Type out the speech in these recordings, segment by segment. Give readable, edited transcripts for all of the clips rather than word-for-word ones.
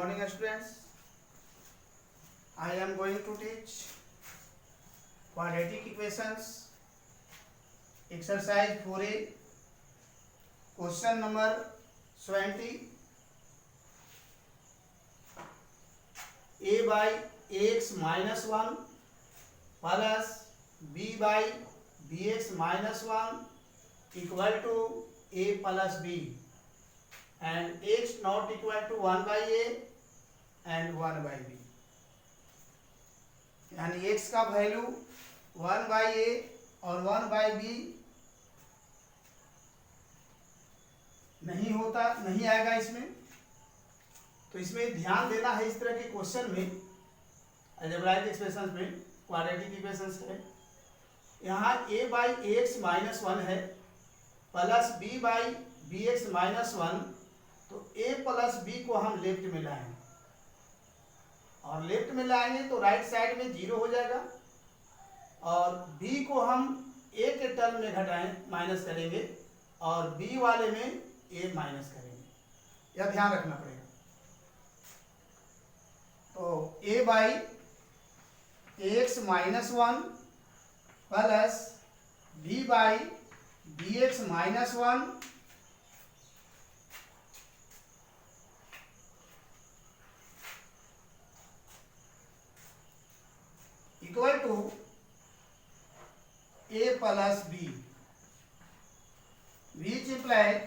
morning students. I am going to teach quadratic equations exercise 4a question number 20. A by ax minus 1 plus b by bx minus 1 equal to a plus b and x not equal to 1 by a and 1 by b. यानी x का value 1 by a और 1 by b नहीं आएगा इसमें। तो इसमें ध्यान देना है, इस तरह के क्वेश्चन में अलजेब्राइक एक्सप्रेशंस में क्वाड्रेटिक इक्वेशंस है, यहाँ a by ax माइनस 1 है plus b by bx minus 1, तो a प्लस b को हम लेफ्ट में लाएंगे और लेफ्ट में लाएंगे तो राइट साइड में 0 हो जाएगा और b को हम a के टर्म में घटाएं माइनस करेंगे और b वाले में a माइनस करेंगे। यह ध्यान रखना पड़ेगा। तो a by ax minus 1 plus b by bx minus 1 equal to a प्लस b, which implies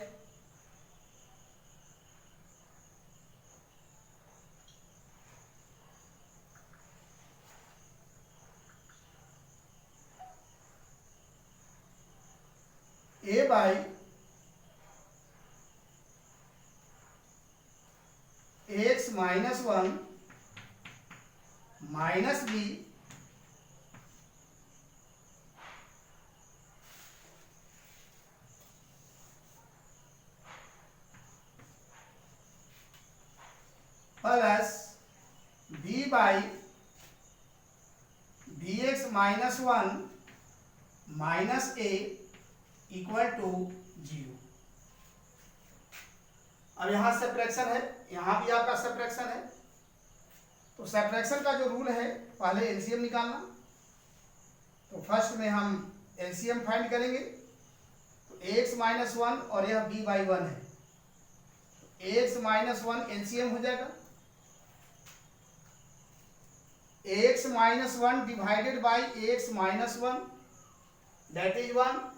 a by ax minus 1 minus b plus b by bx minus 1 minus a equal to 0। अब यहाँ subtraction है, यहाँ भी आपका subtraction है। तो subtraction का जो रूल है, पहले एलसीएम निकालना। तो फर्स्ट में हम एलसीएम फाइंड करेंगे। तो x माइनस 1 और यह b बाई 1 है, तो x माइनस 1 एलसीएम हो जाएगा। x minus 1 divided by x minus 1 that is 1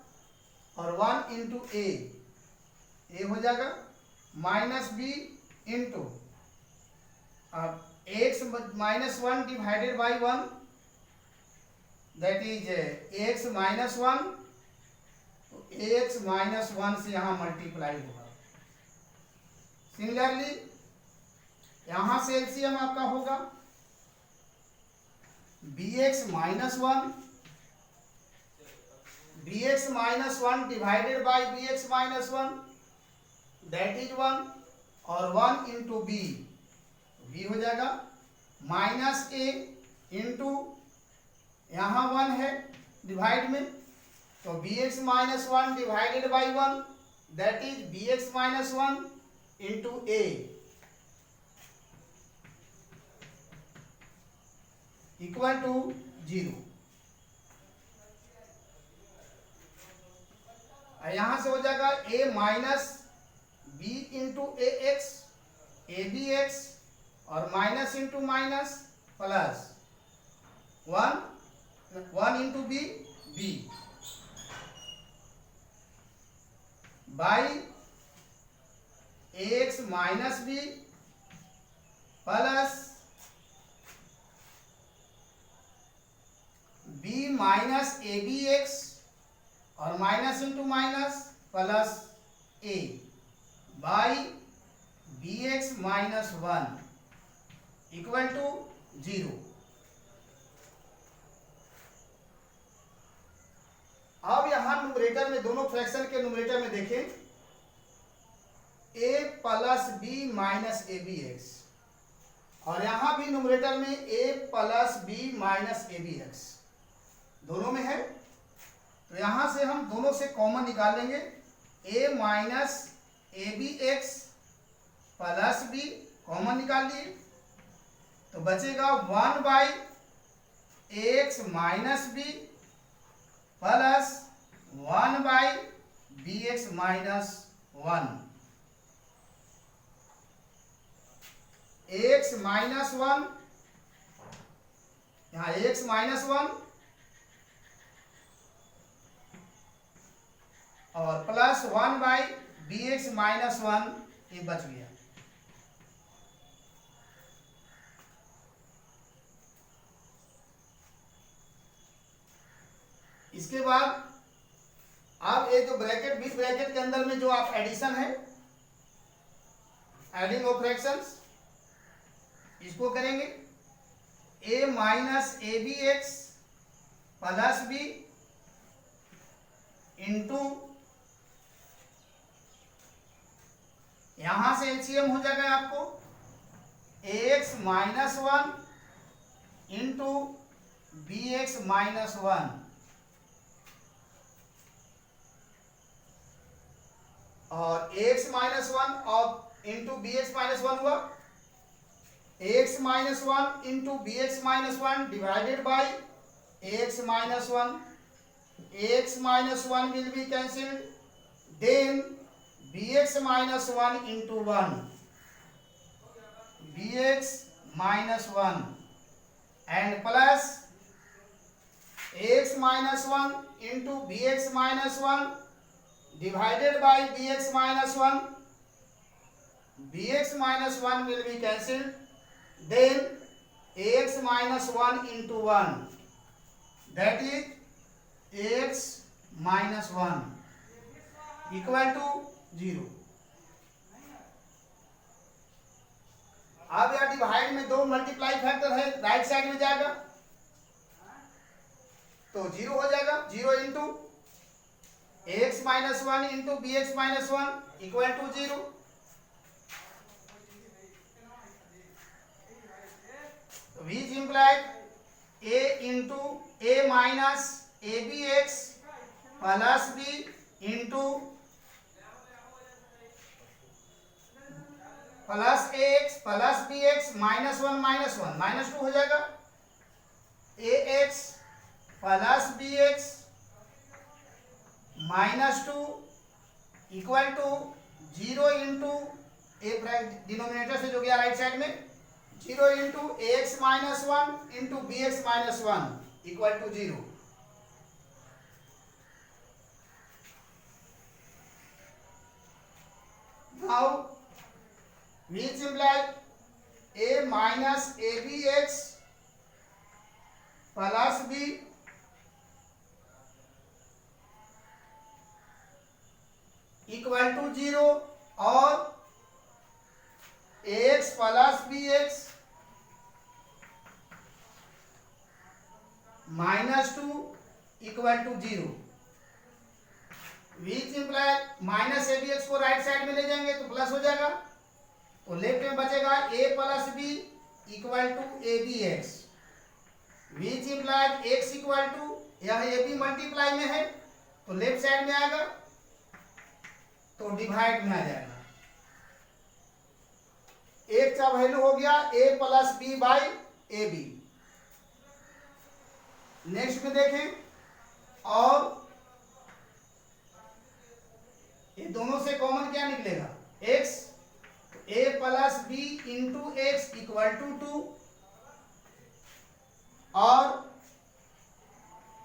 और 1 इंटू ए हो जाएगा माइनस बी इंटू अब x minus 1 divided by 1 that is x minus 1, तो एक्स माइनस 1 से यहाँ मल्टीप्लाई होगा। सिमिलरली यहाँ से एलसीएम आपका होगा bx minus 1 bx minus 1 divided by bx minus 1 that is 1 और 1 इंटू b हो जाएगा माइनस a इंटू यहाँ 1 है डिवाइड में, तो bx minus 1 divided by 1 that is bx minus 1 into a equal to 0। यहां से हो जाएगा a minus b into A x a B x और minus into minus plus 1 into b b by x minus B plus b minus A B x और minus into minus plus a by b x minus 1 equal to 0। अब यहां numerator में, दोनों fraction के numerator में देखें a plus B minus A B x और यहां भी न्यूमरेटर में a plus B minus A B X दोनों में है। तो यहां से हम दोनों से कॉमन निकाल लेंगे a minus A B x plus B common निकाल लिए तो बचेगा 1/x minus B plus 1/bx minus 1। x minus 1, यहाँ x माइनस 1 और प्लस 1/bx माइनस 1, ये बच गया। इसके बाद अब ये जो ब्रैकेट बीच ब्रैकेट के अंदर में जो आप एडिशन है, एडिंग ऑफ फ्रैक्शंस, इसको करेंगे a minus A B x plus B into, यहां से एलसीएम हो जाएगा आपको ax minus 1 into bx minus 1 और ax माइनस 1 और इंटू bx माइनस 1 हुआ ax minus 1 into bx minus 1 divided by ax minus 1। ax minus 1 will be cancelled, then bx minus 1 into 1, bx minus 1 and plus ax minus 1 into bx minus 1 divided by bx minus 1, bx minus 1 will be cancelled, then ax minus 1 into 1, that is x minus 1 equal to 0। अब यह divide में दो multiply factor है, right side में जाएगा तो 0 हो जाएगा। 0 into x minus 1 into B x minus 1 equal to 0। Which implied a into a minus A B x plus B into plus a x plus b x minus 1 minus 2 हो जाएगा। A x plus b x minus 2 equal to 0 into A denominator से जो गया right side में 0 into A X minus 1 into B x minus 1 equal to 0। Now which implies a minus abx plus b equal to 0 और ax plus bx minus 2 equal to 0। Which imply minus A B X को right side में ले जाएंगे तो plus हो जाएगा, तो left में बचेगा a plus B equal to A B X. Which imply X equal to, यह ए बी मल्टीप्लाई में है तो लेफ्ट साइड में आएगा तो डिवाइड में आ जाएगा। एक्स का वैल्यू हो गया a plus B by A B. Next में देखें और ये दोनों से कॉमन क्या निकलेगा x, a plus B into X equal to 2 और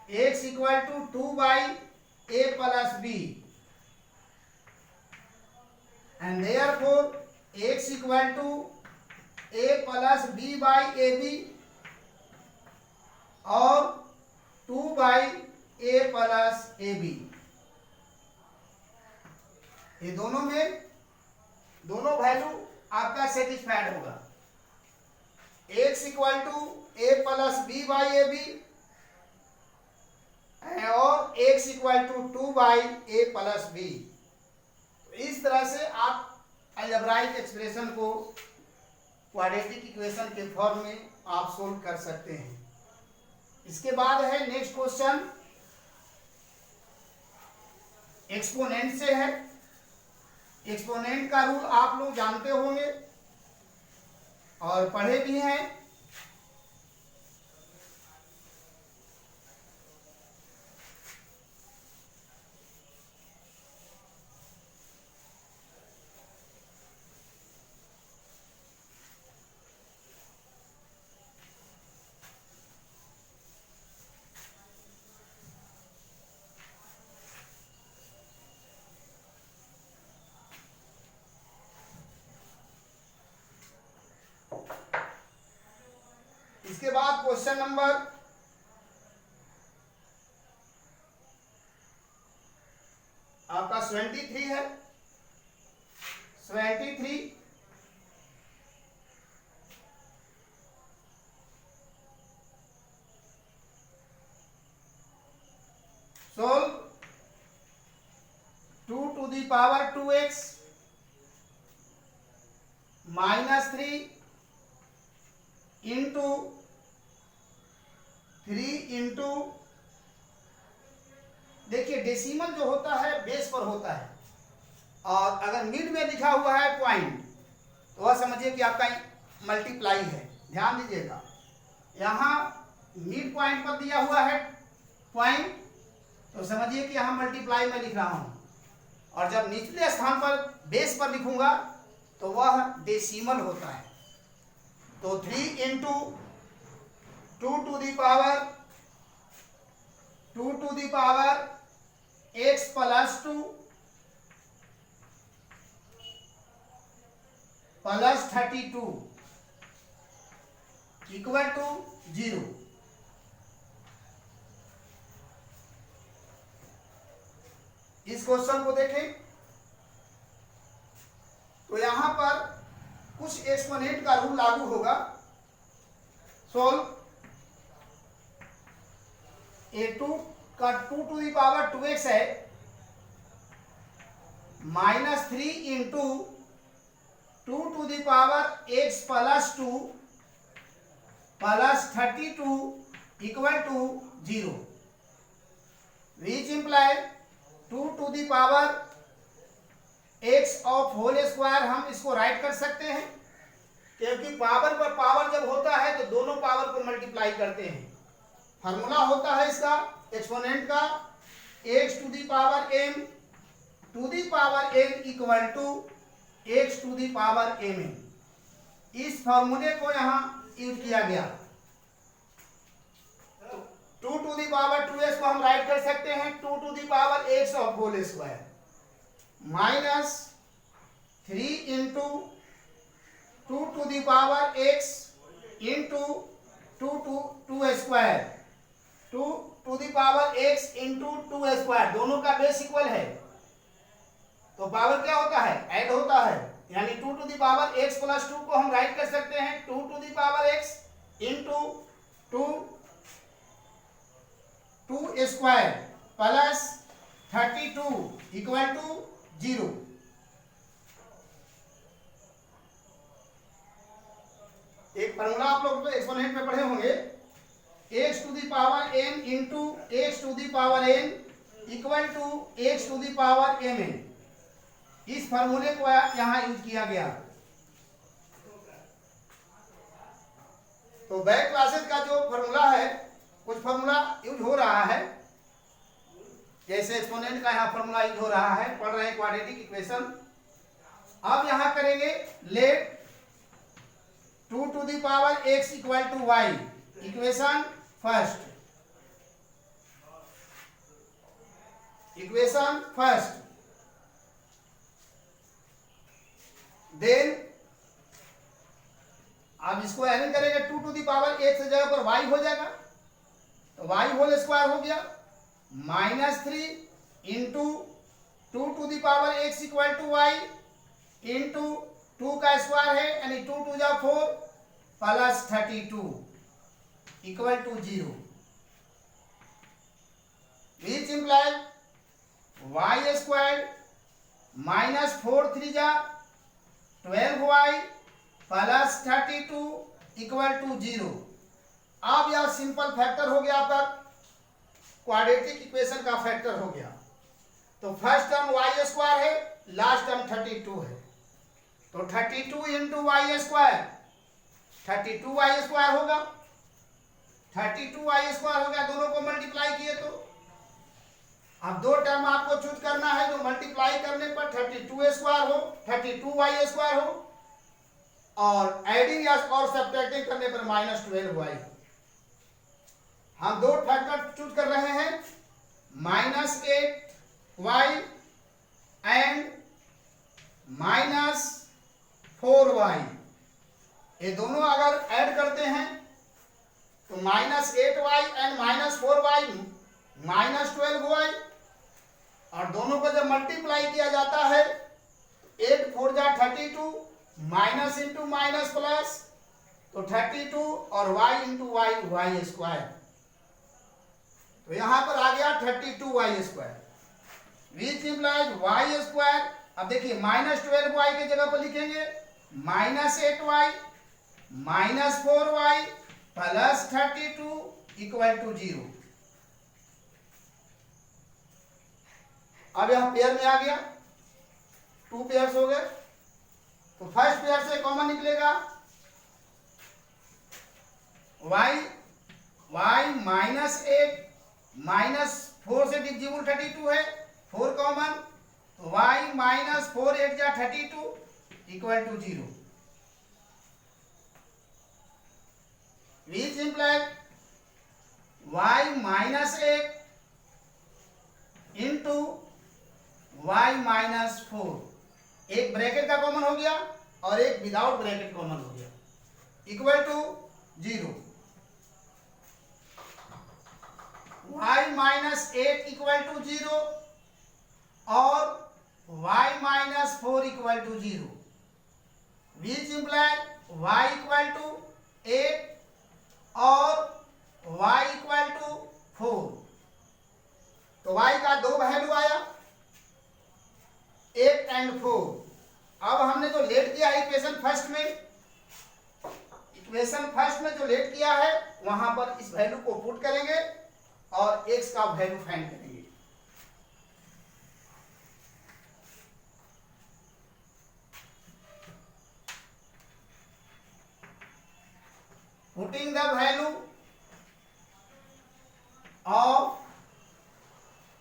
x equal to 2 by a plus B and therefore x equal to a plus B by A B और 2 by a plus A B. ये दोनों में दोनों value आपका satisfied होगा। x equal to a plus B by A B और x equal to 2 by a plus B. इस तरह से आप अलजेब्राइक एक्सप्रेशन को क्वाड्रेटिक इक्वेशन के फॉर्म में आप सोल्व कर सकते हैं। इसके बाद है नेक्स्ट क्वेश्चन एक्सपोनेंट से है। एक्सपोनेंट का रूल आप लोग जानते होंगे, और पढ़े भी हैं। इसके बाद क्वेश्चन नंबर आपका 73 है। 73 solve 2 to the power 2x minus 3 into 3 into, देखिए डेसिमल जो होता है बेस पर होता है, और अगर मिड में लिखा हुआ है पॉइंट तो वह समझिए कि आपका मल्टीप्लाई है। ध्यान दीजिएगा, यहाँ मिड पॉइंट पर दिया हुआ है पॉइंट, तो समझिए कि यहाँ मल्टीप्लाई में लिख रहा हूं, और जब निचले स्थान पर बेस पर लिखूंगा तो वह डेसिमल होता है। तो 3 into 2 to the power x plus 2 plus 32 equal to 0। इस क्वेश्चन को देखें तो यहां पर कुछ एक्सपोनेंट का रूल लागू होगा। सोल्व a2 का 2 to the power 2x है, minus 3 into 2 to the power x plus 2 plus 32 equal to 0, which imply 2 to the power x of whole square. हम इसको राइट कर सकते हैं क्योंकि पावर पर पावर जब होता है तो दोनों पावर को मल्टीप्लाई करते हैं। फार्मूला होता है इसका एक्सपोनेंट का x to the power m to the power n equal to x to the power mn। इस फार्मूले को यहां यूज किया गया। 2 to the power 2x को हम राइट कर सकते हैं 2 to the power x of whole square minus 3 into 2 to the power x into 2 square 2 to the power x into 2 square, दोनों का बेस इक्वल है तो पावर क्या होता है, ऐड होता है, यानी 2 to the power x plus 2 को हम राइट कर सकते हैं 2 to the power x into 2 square plus 32 equal to 0। एक फॉर्मूला आप लोग एक्सपोनेंट में पढ़े होंगे, x to the power n into x to the power n equal to x to the power mn। इस फार्मूले को यहां यूज किया गया। तो बैक क्लासेस का जो फार्मूला है, कुछ फार्मूला यूज हो रहा है, जैसे एक्सपोनेंट का यहाँ फार्मूला यूज हो रहा है, पढ़ रहे हैं क्वाड्रेटिक इक्वेशन। अब यहां करेंगे let 2 to the power x equal to y, equation first, then अब इसको एड करेंगे 2 to the power x जगह पर y हो जाएगा तो y होल स्क्वायर हो गया minus 3 into 2 to the power x equal to y into 2 का स्क्वायर है यानी 2 2 जा 4 plus 32 equal to 0, which implies y square minus 4 3 जा 12y प्लस 32 इक्वल टू 0। अब यह सिंपल फैक्टर हो गया, आपका क्वाड्रेटिक इक्वेशन का फैक्टर हो गया। तो फर्स्ट टर्म y स्क्वायर है, लास्ट टर्म 32 है, तो 32 इंटू वाई स्क्वायर 32y² होगा, 32y² हो गया, दोनों को मल्टीप्लाई किए तो। अब दो टर्म आपको चूज करना है जो मल्टीप्लाई करने पर 32a² हो, 32y² हो, और एडिंग या और सब्ट्रैक्टिंग करने पर -12y। हम दो फैक्टर चूज कर रहे हैं, -8y एंड -4y। ये दोनों अगर ऐड करते हैं तो -8y एंड -4y -12y, और दोनों को जब मल्टीप्लाई किया जाता है 8 4 जा 32, माइनस इंटू माइनस प्लस, तो 32 और y इंटू वाई y²। तो यहां पर आ गया 32y², विच इम्प्लाइज y²। अब देखिए -12y की जगह पर लिखेंगे -8y -4y plus 32 equal to 0। अब यह पेयर में आ गया, 2 पेयर्स हो गए। तो फर्स्ट पेयर से कॉमन निकलेगा y -8 -4 से डिविजिबल 32 है, 4 कॉमन, तो y -4 8 जा 32 equal to 0, which implies y -8 into y -4, एक ब्रैकेट का कॉमन हो गया और एक विदाउट ब्रैकेट कॉमन हो गया, equal to 0। y -8 equal to 0 और y -4 equal to 0, which implies y equal to 8 और y इक्वल टू 4। तो y का दो वैल्यू आया, 8 एंड 4। अब हमने जो लेट किया है इक्वेशन फर्स्ट में जो लेट किया है वहां पर इस वैल्यू को पुट करेंगे और x का वैल्यू फाइंड करेंगे। Putting the value of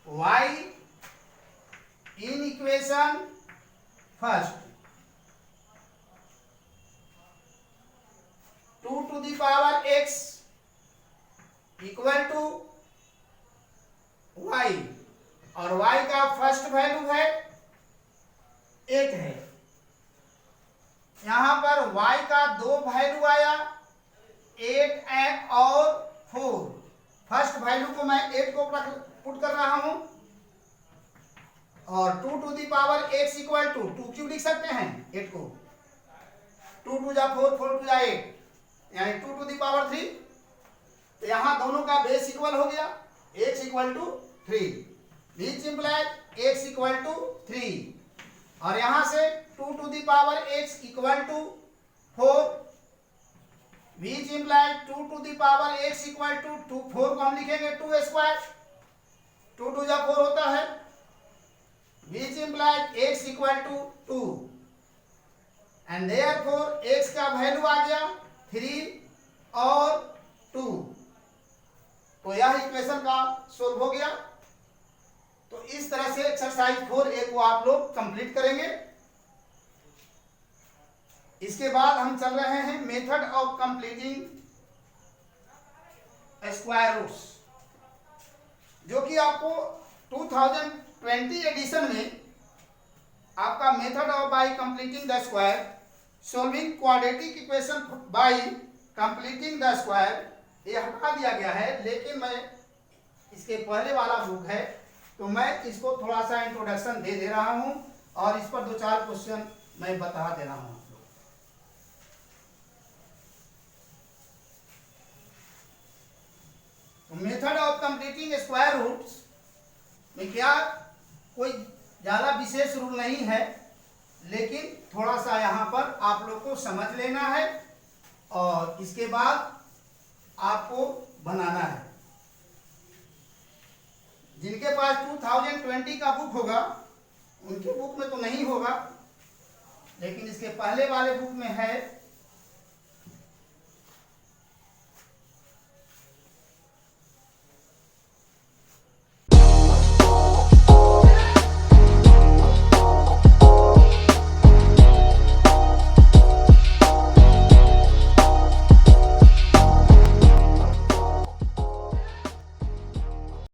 y in equation first, 2 to the power x equal to y, और y का फर्स्ट वैल्यू है 8 है। यहां पर y का दो वैल्यू आया, 8 एंड और 4। फर्स्ट वैल्यू को मैं 8 को पुट कर रहा हूं, और 2 to the power x equal to 2 क्यों लिख सकते हैं 8 को, 2 2 जा 4 4 2 जा 8, यानी 2 to the power 3। तो यहां दोनों का बेस इक्वल हो गया, x equal to 3, which implies x equal to 3, और यहां से 2 to the power x equal to 4, which implies 2 to the power x equal to 2, 4 को हम लिखेंगे 2² 2 2 जा 4 होता है, which implies x equal to 2, and therefore x का वैल्यू आ गया 3 और 2। तो यह इक्वेशन का सोल्व हो गया। तो इस तरह से एक्सरसाइज 4A को आप लोग कंप्लीट करेंगे। इसके बाद हम चल रहे हैं method of completing square roots, जो कि आपको 2020 एडिशन में आपका method of by completing the square, solving quadratic equation by completing the square, ये हटा दिया गया है। लेकिन मैं इसके पहले वाला बुक है तो मैं इसको थोड़ा सा इंट्रोडक्शन दे रहा हूं और इस पर 2-4 क्वेश्चन मैं बता दे रहा हूं। Method of completing square roots में क्या कोई ज़्यादा विशेष रूल नहीं है, लेकिन थोड़ा सा यहाँ पर आप लोग को समझ लेना है और इसके बाद आपको बनाना है। जिनके पास 2020 का बुक होगा उनके बुक में तो नहीं होगा, लेकिन इसके पहले वाले बुक में है